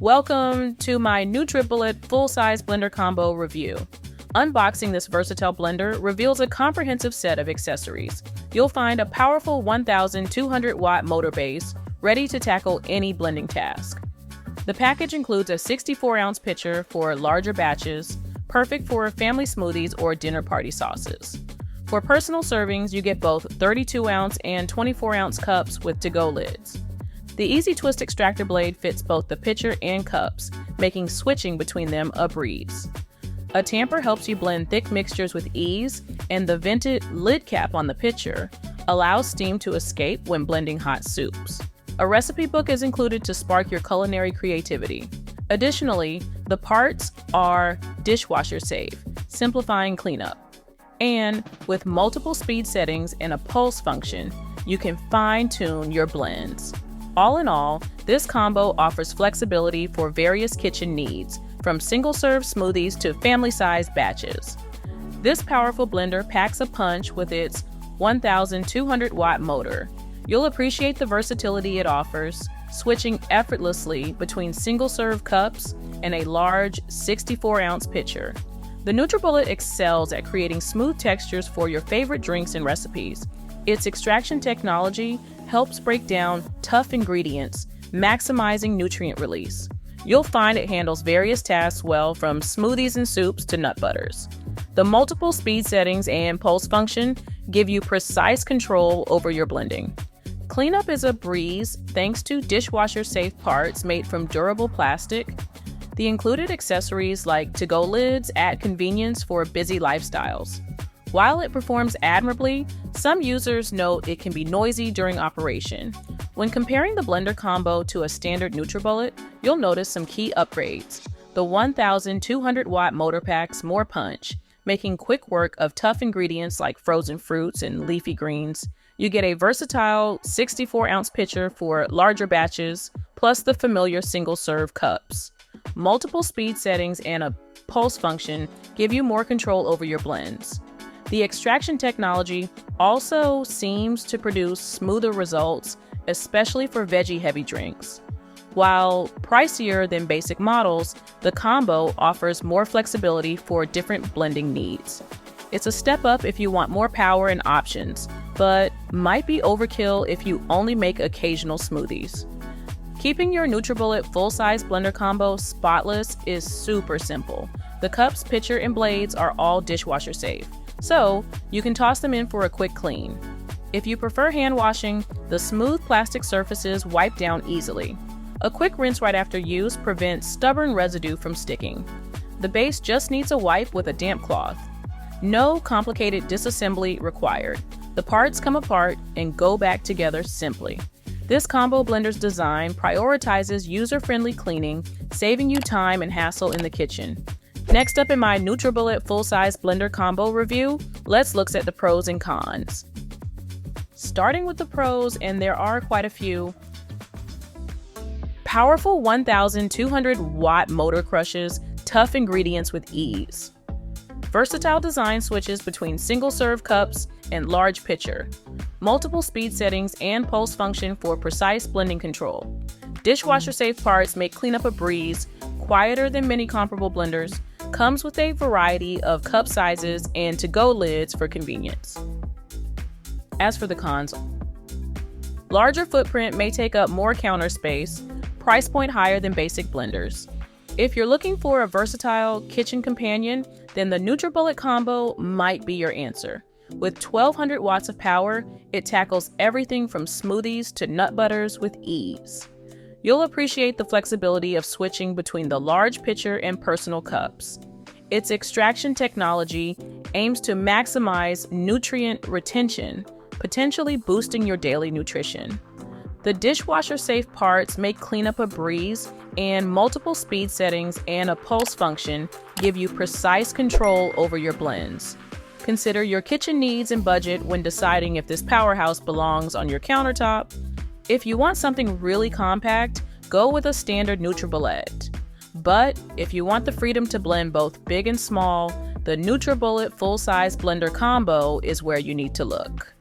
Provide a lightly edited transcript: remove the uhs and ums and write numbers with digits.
Welcome to my NutriBullet Full Size Blender Combo review. Unboxing this versatile blender reveals a comprehensive set of accessories. You'll find a powerful 1,200 watt motor base ready to tackle any blending task. The package includes a 64-ounce pitcher for larger batches, perfect for family smoothies or dinner party sauces. For personal servings, you get both 32-ounce and 24-ounce cups with to-go lids. The Easy Twist extractor blade fits both the pitcher and cups, making switching between them a breeze. A tamper helps you blend thick mixtures with ease, and the vented lid cap on the pitcher allows steam to escape when blending hot soups. A recipe book is included to spark your culinary creativity. Additionally, the parts are dishwasher safe, simplifying cleanup. And with multiple speed settings and a pulse function, you can fine-tune your blends. All in all, this combo offers flexibility for various kitchen needs, from single-serve smoothies to family-sized batches. This powerful blender packs a punch with its 1,200 watt motor. You'll appreciate the versatility it offers, switching effortlessly between single-serve cups and a large 64-ounce pitcher. The NutriBullet excels at creating smooth textures for your favorite drinks and recipes. Its extraction technology helps break down tough ingredients, maximizing nutrient release. You'll find it handles various tasks well, from smoothies and soups to nut butters. The multiple speed settings and pulse function give you precise control over your blending. Cleanup is a breeze thanks to dishwasher-safe parts made from durable plastic. The included accessories like to-go lids add convenience for busy lifestyles. While it performs admirably, some users note it can be noisy during operation. When comparing the blender combo to a standard NutriBullet, you'll notice some key upgrades. The 1,200 watt motor packs more punch, making quick work of tough ingredients like frozen fruits and leafy greens. You get a versatile 64-ounce pitcher for larger batches, plus the familiar single-serve cups. Multiple speed settings and a pulse function give you more control over your blends. The extraction technology also seems to produce smoother results, especially for veggie-heavy drinks. While pricier than basic models, the combo offers more flexibility for different blending needs. It's a step up if you want more power and options, but might be overkill if you only make occasional smoothies. Keeping your NutriBullet full-size blender combo spotless is super simple. The cups, pitcher, and blades are all dishwasher safe, so you can toss them in for a quick clean. If you prefer hand washing, the smooth plastic surfaces wipe down easily. A quick rinse right after use prevents stubborn residue from sticking. The base just needs a wipe with a damp cloth. No complicated disassembly required. The parts come apart and go back together simply. This combo blender's design prioritizes user-friendly cleaning, saving you time and hassle in the kitchen. Next up in my NutriBullet Full Size Blender combo review, let's look at the pros and cons. Starting with the pros, and there are quite a few. Powerful 1,200 watt motor crushes tough ingredients with ease. Versatile design switches between single-serve cups and large pitcher. Multiple speed settings and pulse function for precise blending control. Dishwasher-safe parts make cleanup a breeze, quieter than many comparable blenders. Comes with a variety of cup sizes and to-go lids for convenience. As for the cons, larger footprint may take up more counter space, price point higher than basic blenders. If you're looking for a versatile kitchen companion, then the NutriBullet combo might be your answer. With 1,200 watts of power, it tackles everything from smoothies to nut butters with ease. You'll appreciate the flexibility of switching between the large pitcher and personal cups. Its extraction technology aims to maximize nutrient retention, potentially boosting your daily nutrition. The dishwasher-safe parts make cleanup a breeze, and multiple speed settings and a pulse function give you precise control over your blends. Consider your kitchen needs and budget when deciding if this powerhouse belongs on your countertop. If you want something really compact, go with a standard NutriBullet. But if you want the freedom to blend both big and small, the NutriBullet Full Size Blender combo is where you need to look.